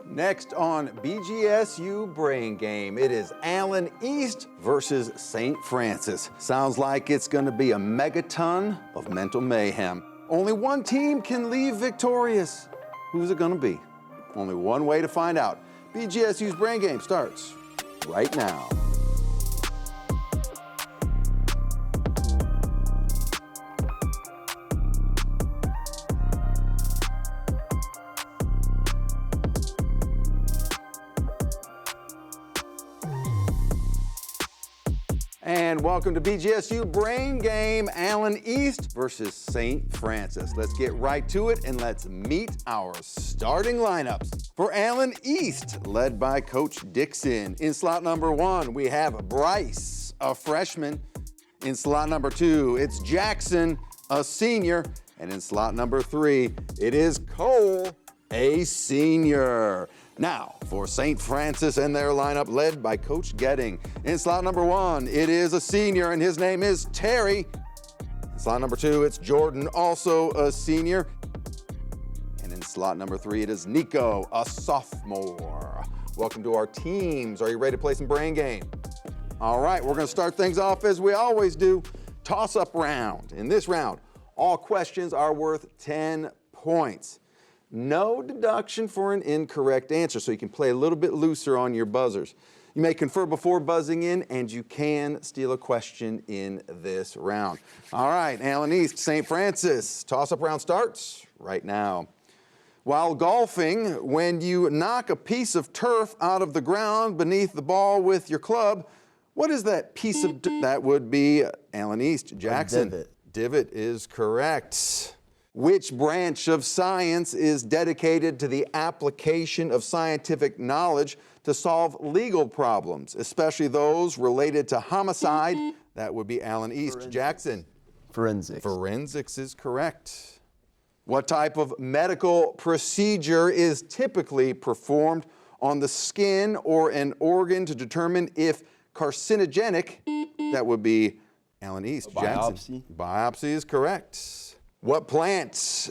Next on BGSU Brain Game, it is Allen East versus St. Francis. Sounds like it's going to be a megaton of mental mayhem. Only one team can leave victorious. Who's it going to be? Only one way to find out. BGSU's Brain Game starts right now. And welcome to BGSU Brain Game, Allen East versus St. Francis. Let's get right to it and let's meet our starting lineups. For Allen East, led by Coach Dixon. In slot number 1, we have Bryce, a freshman. In slot number 2, it's Jackson, a senior. And in slot number 3, it is Cole, a senior. Now, for St. Francis and their lineup led by Coach Getting. In slot number 1, it is a senior, and his name is Terry. In slot number 2, it's Jordan, also a senior. And in slot number 3, it is Nico, a sophomore. Welcome to our teams. Are you ready to play some brain game? All right, we're going to start things off as we always do. Toss-up round. In this round, all questions are worth 10 points. No deduction for an incorrect answer, so you can play a little bit looser on your buzzers. You may confer before buzzing in, and you can steal a question in this round. All right, Allen East, St. Francis. Toss-up round starts right now. While golfing, when you knock a piece of turf out of the ground beneath the ball with your club, what is that piece of that would be Allen East? Jackson. Divot. Divot is correct. Which branch of science is dedicated to the application of scientific knowledge to solve legal problems, especially those related to homicide? That would be Allen East. Forensics. Jackson. Forensics. Forensics is correct. What type of medical procedure is typically performed on the skin or an organ to determine if carcinogenic? That would be Allen East. Biopsy. Jackson. Biopsy is correct. What planet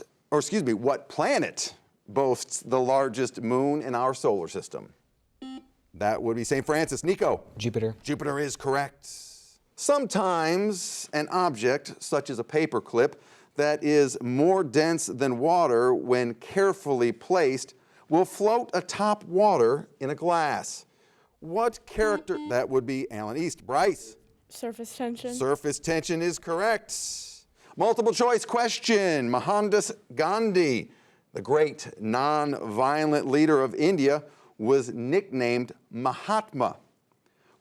boasts the largest moon in our solar system? That would be St. Francis. Nico. Jupiter. Jupiter is correct. Sometimes an object, such as a paperclip, that is more dense than water when carefully placed, will float atop water in a glass. What character? That would be Allen East. Bryce. Surface tension. Surface tension is correct. Multiple choice question. Mohandas Gandhi, the great non-violent leader of India, was nicknamed Mahatma.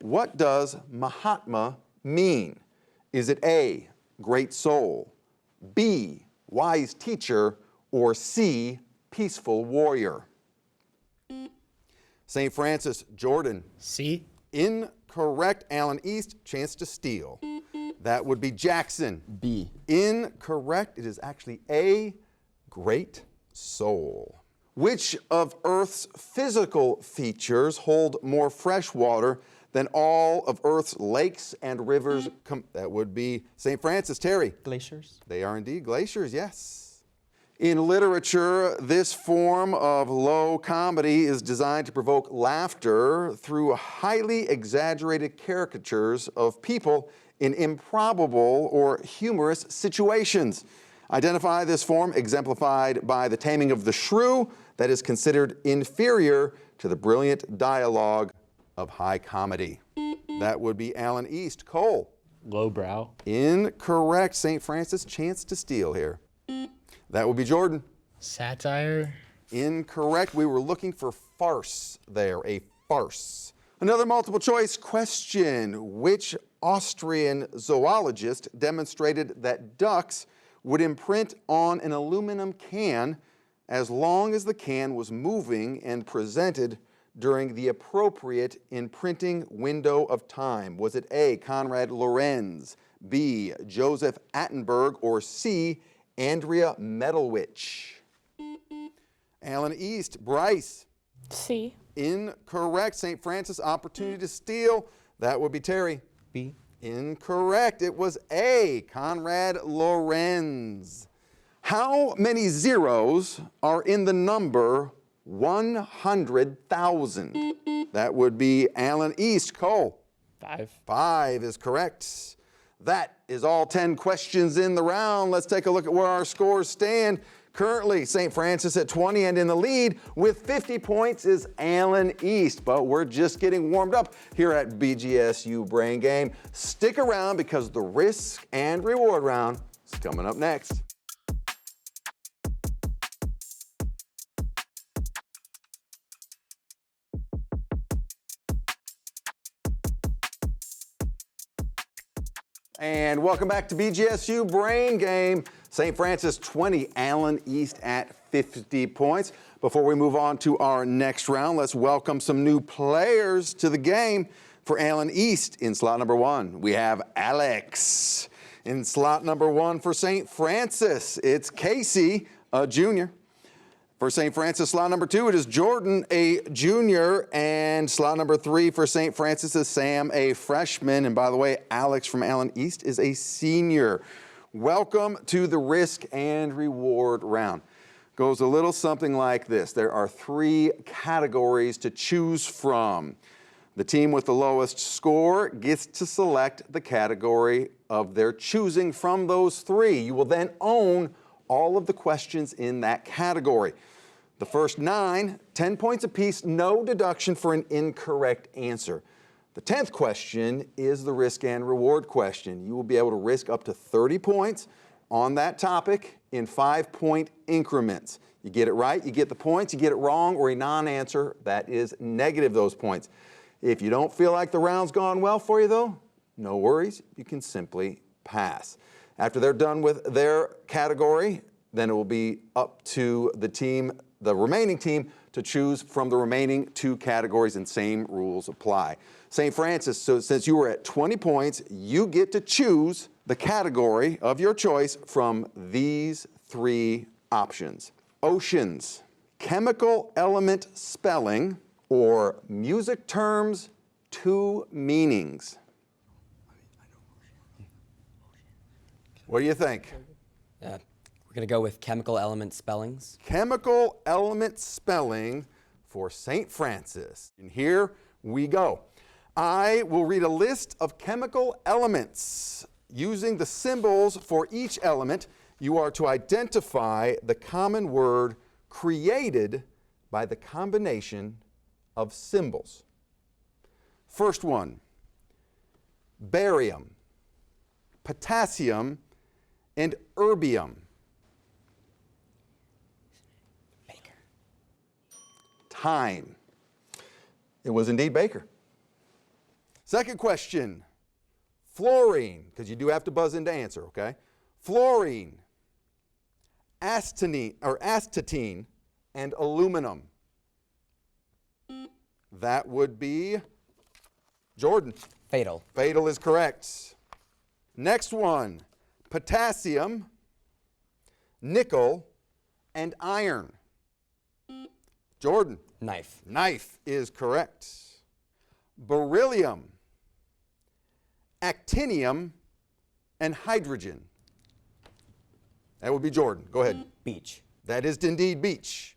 What does Mahatma mean? Is it A, great soul, B, wise teacher, or C, peaceful warrior? St. Francis, Jordan. C. Incorrect. Allen East, chance to steal. That would be Jackson. B. Incorrect. It is actually A, great soul. Which of Earth's physical features hold more fresh water than all of Earth's lakes and rivers? That would be St. Francis. Terry. Glaciers. They are indeed glaciers, yes. In literature, this form of low comedy is designed to provoke laughter through highly exaggerated caricatures of people in improbable or humorous situations. Identify this form exemplified by The Taming of the Shrew that is considered inferior to the brilliant dialogue of high comedy. That would be Allen East. Cole. Lowbrow. Incorrect. St. Francis, chance to steal here. That would be Jordan. Satire. Incorrect. We were looking for farce there, a farce. Another multiple choice question. Which Austrian zoologist demonstrated that ducks would imprint on an aluminum can as long as the can was moving and presented during the appropriate imprinting window of time? Was it A, Konrad Lorenz, B, Joseph Attenberg, or C, Andrea Medelwich? Allen East. Bryce. C. Incorrect. St. Francis, opportunity to steal. That would be Terry. B. Incorrect. It was A, Konrad Lorenz. How many zeros are in the number 100,000. That would be Alan East. Cole. 5. 5 is correct. That is all 10 questions in the round. Let's take a look at where our scores stand. Currently, St. Francis at 20, and in the lead with 50 points is Alan East. But we're just getting warmed up here at BGSU Brain Game. Stick around because the risk and reward round is coming up next. And welcome back to BGSU Brain Game. St. Francis 20, Alan East at 50 points. Before we move on to our next round, let's welcome some new players to the game. For Alan East in slot number 1, we have Alex. In slot number 1 for St. Francis, it's Casey, a junior. For St. Francis, slot number 2, it is Jordan, a junior. And slot number 3 for St. Francis is Sam, a freshman. And by the way, Alex from Alan East is a senior. Welcome to the risk and reward round. Goes a little something like this. There are 3 categories to choose from. The team with the lowest score gets to select the category of their choosing from those 3. You will then own all of the questions in that category. The first 9, 10 points apiece, no deduction for an incorrect answer. The 10th question is the risk and reward question. You will be able to risk up to 30 points on that topic in 5-point increments. You get it right, you get the points. You get it wrong or a non-answer, that is negative those points. If you don't feel like the round's gone well for you though, no worries, you can simply pass. After they're done with their category, then it will be up to the remaining team to choose from the remaining 2 categories, and same rules apply. St. Francis, so since you were at 20 points, you get to choose the category of your choice from these 3 options: oceans, chemical element spelling, or music terms, 2 meanings. What do you think? We're going to go with chemical element spellings. Chemical element spelling for St. Francis. And here we go. I will read a list of chemical elements. Using the symbols for each element, you are to identify the common word created by the combination of symbols. First one, barium, potassium, and erbium. Baker. Time. It was indeed Baker. Second question, fluorine, because you do have to buzz in to answer, okay? Fluorine, astatine, and aluminum. That would be Jordan. Fatal. Fatal is correct. Next one, potassium, nickel, and iron. Jordan. Knife. Knife is correct. Beryllium, actinium, and hydrogen. That would be Jordan. Go ahead. Beach. That is indeed beach.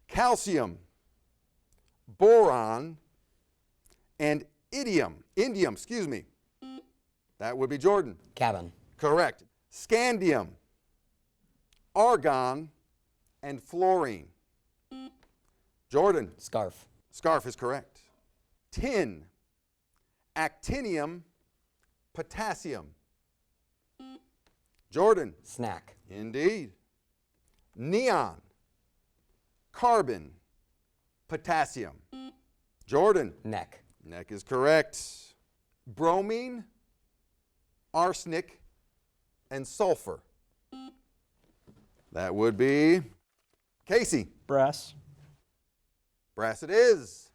Calcium, boron, and indium. That would be Jordan. Cabin. Correct. Scandium, argon, and fluorine. Jordan. Scarf. Scarf is correct. Tin, actinium, potassium. Jordan. Snack. Indeed. Neon, carbon, potassium. Jordan. Neck. Neck is correct. Bromine, arsenic, and sulfur. That would be Casey. Brass. Brass it is.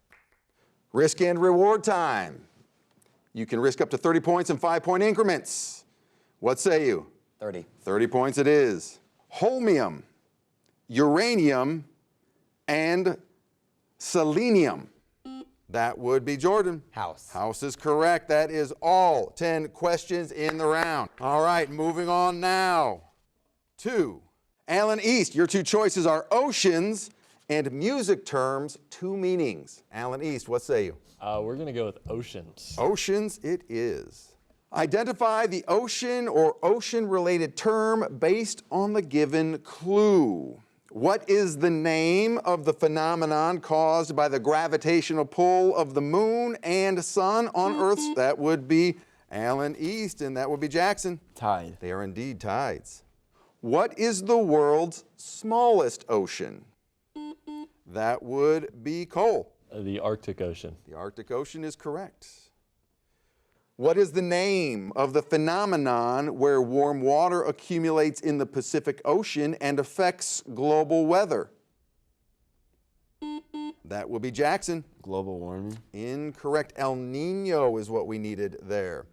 Risk and reward time. You can risk up to 30 points in 5-point increments. What say you? 30. 30 points it is. Holmium, uranium, and selenium. That would be Jordan. House. House is correct. That is all 10 questions in the round. All right, moving on now to Alan East. Your 2 choices are oceans And music terms, 2 meanings. Alan East, what say you? We're going to go with oceans. Oceans it is. Identify the ocean or ocean-related term based on the given clue. What is the name of the phenomenon caused by the gravitational pull of the moon and sun on Earth? That would be Alan East, and that would be Jackson. Tide. They are indeed tides. What is the world's smallest ocean? That would be Cole. The Arctic Ocean. The Arctic Ocean is correct. What is the name of the phenomenon where warm water accumulates in the Pacific Ocean and affects global weather? That will be Jackson. Global warming. Incorrect. El Nino is what we needed there.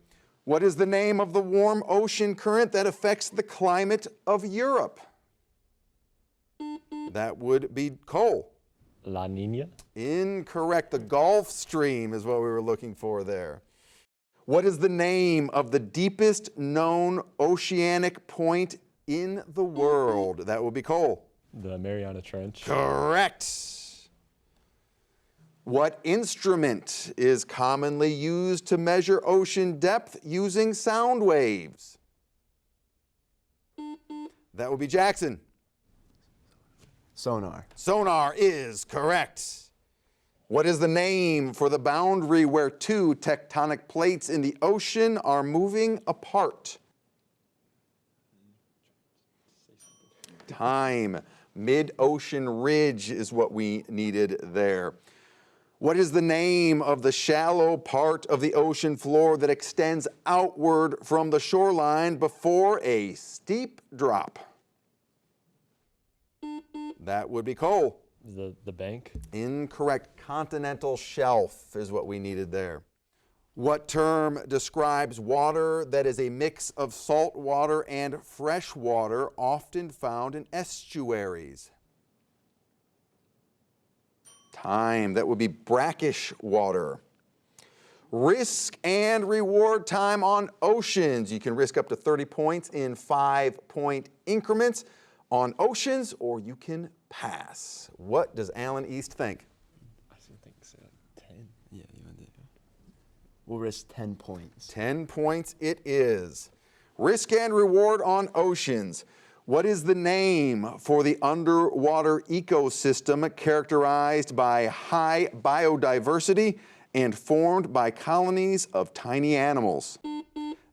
What is the name of the warm ocean current that affects the climate of Europe? That would be Cole. La Nina. Incorrect. The Gulf Stream is what we were looking for there. What is the name of the deepest known oceanic point in the world? That will be Cole. The Mariana Trench. Correct. What instrument is commonly used to measure ocean depth using sound waves? That would be Jackson. Sonar. Sonar is correct. What is the name for the boundary where 2 tectonic plates in the ocean are moving apart? Time. Mid-ocean ridge is what we needed there. What is the name of the shallow part of the ocean floor that extends outward from the shoreline before a steep drop? That would be Cole. The bank. Incorrect. Continental shelf is what we needed there. What term describes water that is a mix of salt water and fresh water, often found in estuaries? Time. That would be brackish water. Risk and reward time on oceans. You can risk up to 30 points in 5-point increments on oceans, or you can pass. What does Alan East think? I think so. 10. Yeah, you want to do. We'll risk 10 points. 10 points it is. Risk and reward on oceans. What is the name for the underwater ecosystem characterized by high biodiversity and formed by colonies of tiny animals?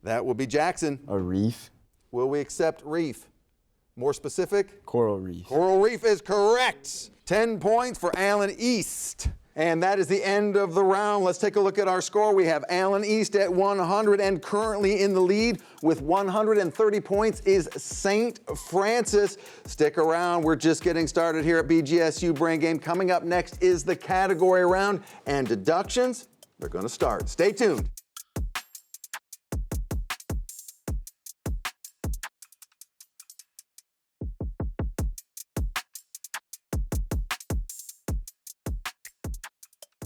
That will be Jackson. A reef. Will we accept reef? More specific? Coral reef. Coral reef is correct. 10 points for Alan East. And that is the end of the round. Let's take a look at our score. We have Alan East at 100, and currently in the lead with 130 points is St. Francis. Stick around. We're just getting started here at BGSU Brain Game. Coming up next is the category round, and deductions, they're going to start. Stay tuned.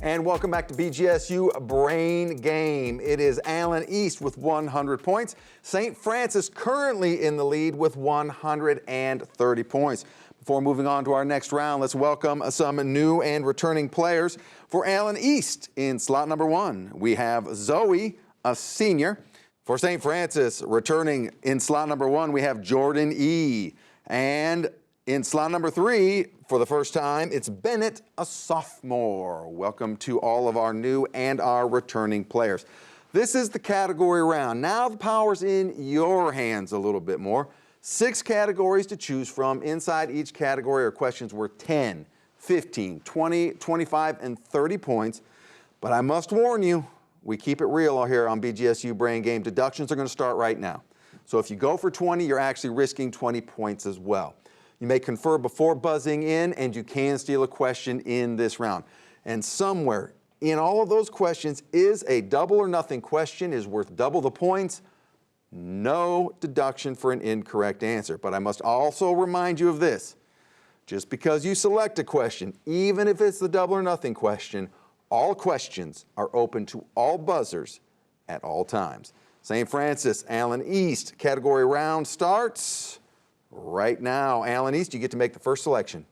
And welcome back to BGSU Brain Game. It is Alan East with 100 points. St. Francis currently in the lead with 130 points. Before moving on to our next round, let's welcome some new and returning players. For Alan East in slot number 1, we have Zoe, a senior. For St. Francis, returning in slot number 1, we have Jordan E. And in slot number 3, for the first time, it's Bennett, a sophomore. Welcome to all of our new and our returning players. This is the category round. Now the power's in your hands a little bit more. 6 categories to choose from. Inside each category are questions worth 10, 15, 20, 25, and 30 points. But I must warn you, we keep it real here on BGSU Brain Game. Deductions are going to start right now. So if you go for 20, you're actually risking 20 points as well. You may confer before buzzing in, and you can steal a question in this round. And somewhere in all of those questions is a double or nothing question, is worth double the points. No deduction for an incorrect answer. But I must also remind you of this. Just because you select a question, even if it's the double or nothing question, all questions are open to all buzzers at all times. St. Francis, Alan East, category round starts right now. Alan East, you get to make the first selection.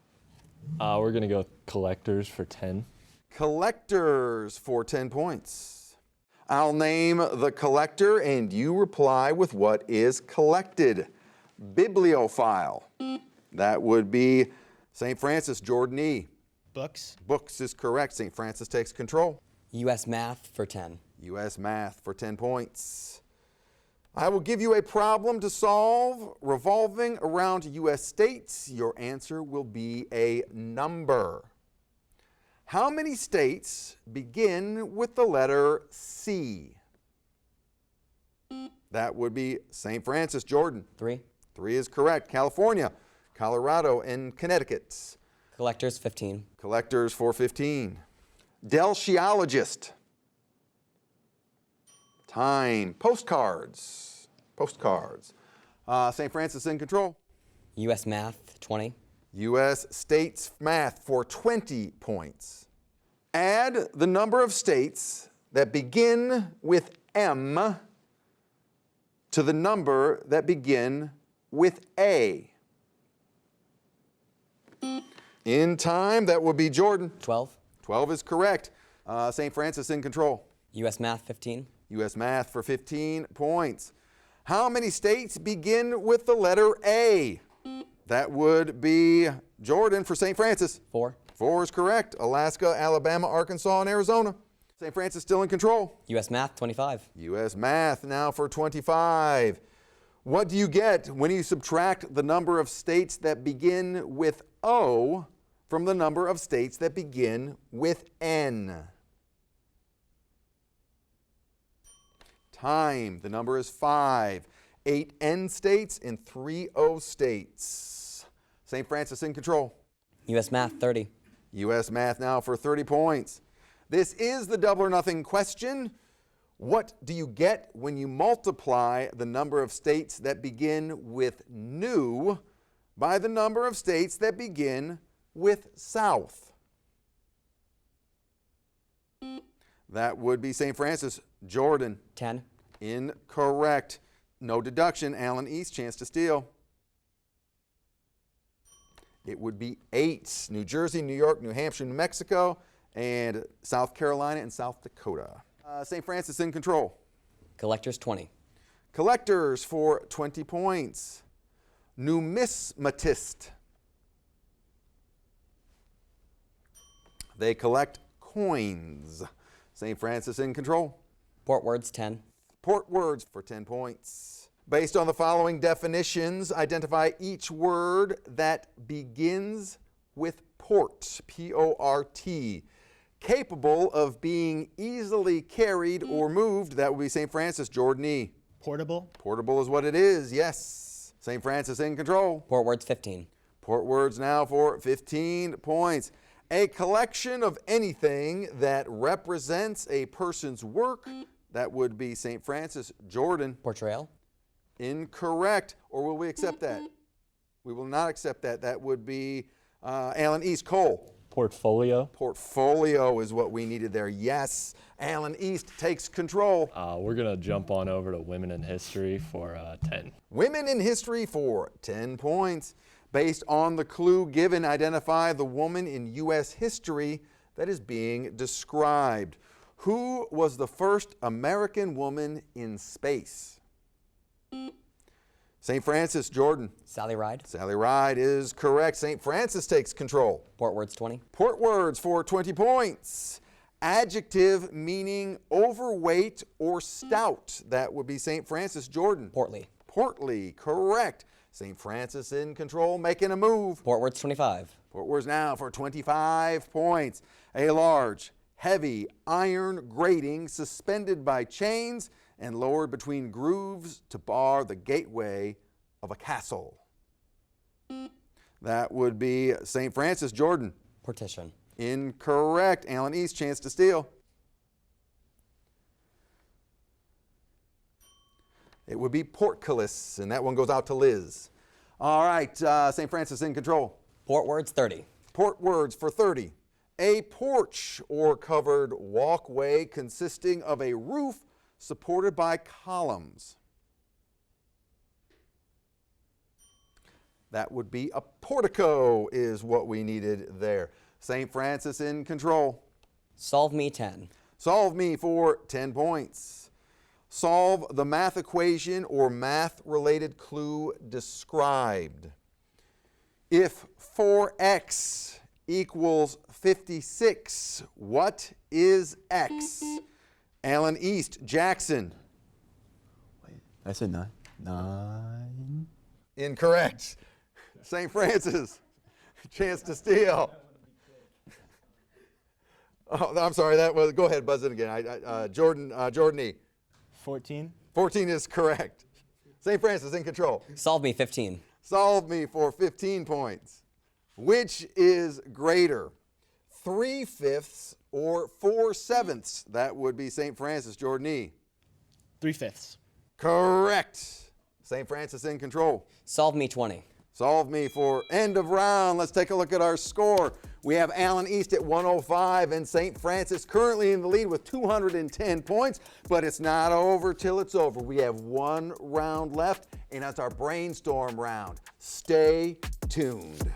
We're going to go collectors for 10. Collectors for 10 points. I'll name the collector and you reply with what is collected. Bibliophile. That would be St. Francis, Jordan E. Books. Books is correct. St. Francis takes control. U.S. math for 10. U.S. math for 10 points. I will give you a problem to solve revolving around U.S. states. Your answer will be a number. How many states begin with the letter C? That would be St. Francis, Jordan. 3. 3 is correct. California, Colorado, and Connecticut. Collectors 15. Collectors for 15. Delciologist. Time. Postcards. Postcards. St. Francis in control. U.S. math 20. U.S. states math for 20 points. Add the number of states that begin with M to the number that begin with A. In time, that would be Jordan. 12. 12 is correct. St. Francis in control. U.S. math 15. U.S. math for 15 points. How many states begin with the letter A? That would be Jordan for St. Francis. 4. 4 is correct. Alaska, Alabama, Arkansas, and Arizona. St. Francis still in control. U.S. math 25. U.S. math now for 25. What do you get when you subtract the number of states that begin with O from the number of states that begin with N? Time. The number is 5. 8 N states and 3 O states. St. Francis in control. U.S. math 30. U.S. math now for 30 points. This is the double or nothing question. What do you get when you multiply the number of states that begin with new by the number of states that begin with south? That would be St. Francis. Jordan. 10. Incorrect. No deduction. Alan East, chance to steal. It would be 8. New Jersey, New York, New Hampshire, New Mexico, and South Carolina and South Dakota. St. Francis in control. Collectors 20. Collectors for 20 points. Numismatist. They collect coins. St. Francis in control. Port words 10. Port words for 10 points. Based on the following definitions, identify each word that begins with port, P-O-R-T. Capable of being easily carried or moved, that would be St. Francis, Jordan E. Portable. Portable is what it is, yes. St. Francis in control. Port words 15. Port words now for 15 points. A collection of anything that represents a person's work, that would be St. Francis, Jordan. Portrayal. Incorrect. Or will we accept that? We will not accept that. That would be Alan East, Cole. Portfolio. Portfolio is what we needed there. Yes. Alan East takes control. We're going to jump on over to women in history for 10. Women in history for 10 points. Based on the clue given, identify the woman in U.S. history that is being described. Who was the first American woman in space? St. Francis, Jordan. Sally Ride. Sally Ride is correct. St. Francis takes control. Port words 20. Port words for 20 points. Adjective meaning overweight or stout. That would be St. Francis, Jordan. Portly. Portly, correct. St. Francis in control, making a move. Port words 25. Port words now for 25 points. A large, heavy iron grating suspended by chains and lowered between grooves to bar the gateway of a castle. That would be St. Francis, Jordan. Partition. Incorrect. Alan East, chance to steal. It would be portcullis, and that one goes out to Liz. All right, St. Francis in control. Port words 30. Port words for 30. A porch or covered walkway consisting of a roof supported by columns. That would be a portico is what we needed there. St. Francis in control. Solve me 10. Solve me for 10 points. Solve the math equation or math-related clue described. If 4x equals 56, what is x? Alan East, Jackson. Wait, I said 9. 9. Incorrect. St. Francis, chance to steal. Oh, I'm sorry, that was, go ahead, buzz it again. Jordan E. 14. 14 is correct. St. Francis in control. Solve me 15. Solve me for 15 points. Which is greater, 3/5 or 4/7? That would be St. Francis, Jordan E. 3/5. Correct. St. Francis in control. Solve me 20. Solve me for end of round. Let's take a look at our score. We have Alan East at 105 and St. Francis currently in the lead with 210 points, but it's not over till it's over. We have one round left, and that's our brainstorm round. Stay tuned.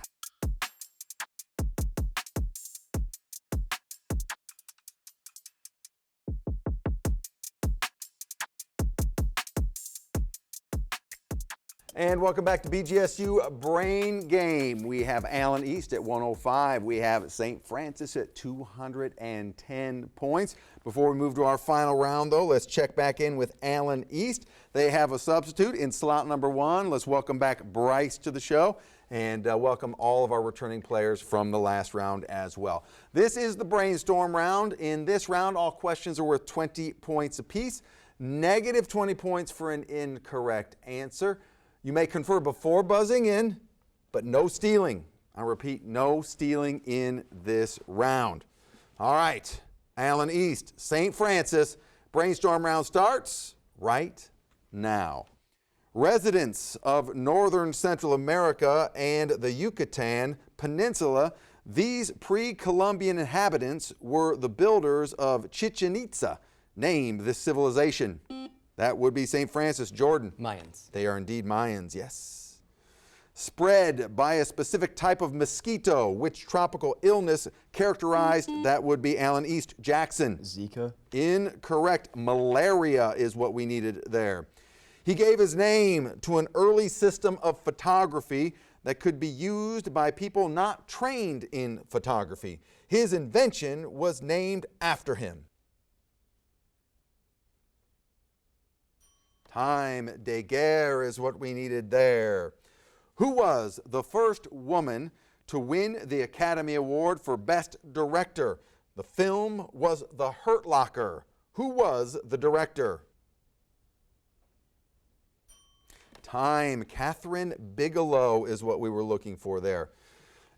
And welcome back to BGSU Brain Game. We have Alan East at 105. We have St. Francis at 210 points. Before we move to our final round, though, let's check back in with Alan East. They have a substitute in slot number 1. Let's welcome back Bryce to the show and welcome all of our returning players from the last round as well. This is the brainstorm round. In this round, all questions are worth 20 points apiece. Negative 20 points for an incorrect answer. You may confer before buzzing in, but no stealing. I repeat, no stealing in this round. All right, Alan East, St. Francis, brainstorm round starts right now. Residents of northern Central America and the Yucatan Peninsula, these pre-Columbian inhabitants were the builders of Chichen Itza. Name this civilization. That would be St. Francis, Jordan. Mayans. They are indeed Mayans, yes. Spread by a specific type of mosquito, which tropical illness characterized, that would be Alan East, Jackson. Zika. Incorrect. Malaria is what we needed there. He gave his name to an early system of photography that could be used by people not trained in photography. His invention was named after him. Time de guerre is what we needed there. Who was the first woman to win the Academy Award for Best Director? The film was The Hurt Locker. Who was the director? Time. Catherine Bigelow is what we were looking for there.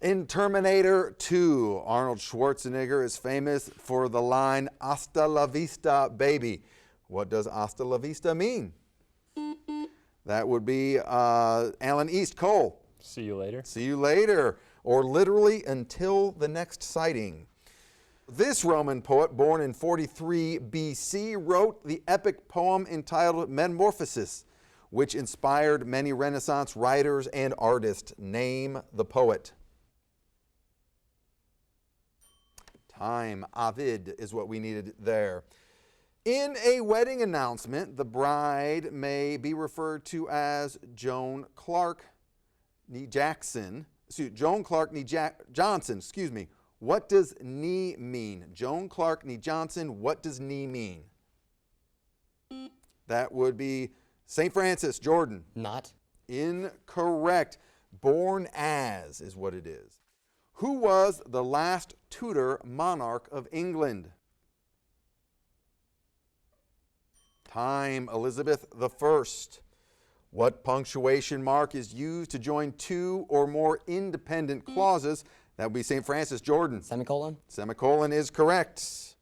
In Terminator 2, Arnold Schwarzenegger is famous for the line, "Hasta la vista, baby." What does hasta la vista mean? That would be Alan East, Cole. See you later. See you later, or literally until the next sighting. This Roman poet, born in 43 BC, wrote the epic poem entitled Metamorphosis, which inspired many Renaissance writers and artists. Name the poet. Time. Ovid is what we needed there. In a wedding announcement, the bride may be referred to as Joan Clark Nee Jackson. Joan Clark Nee Johnson, excuse me. What does nee mean? Joan Clark Nee Johnson, what does nee mean? That would be St. Francis, Jordan. Not. Incorrect. Born as is what it is. Who was the last Tudor monarch of England? Time. Elizabeth I. What punctuation mark is used to join two or more independent clauses? That would be St. Francis, Jordan. Semicolon. Semicolon is correct.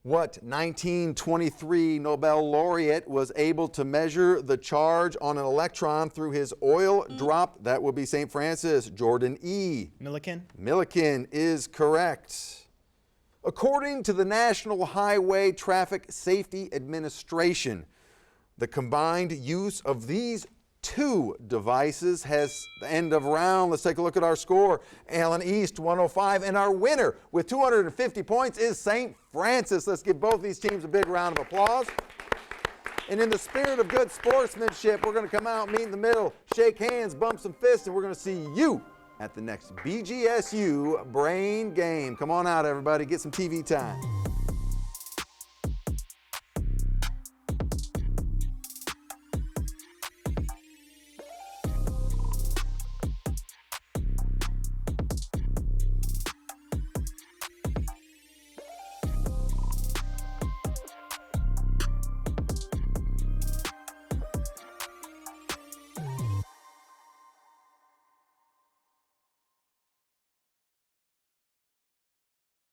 What 1923 Nobel laureate was able to measure the charge on an electron through his oil drop? That would be St. Francis, Jordan E. Millikan. Millikan is correct. According to the National Highway Traffic Safety Administration, the combined use of these 2 devices. Has the end of round. Let's take a look at our score. Allen East 105, and our winner with 250 points is St. Francis. Let's give both these teams a big round of applause. And in the spirit of good sportsmanship, we're going to come out, meet in the middle, shake hands, bump some fists, and we're going to see you at the next BGSU Brain Game. Come on out, everybody. Get some TV time.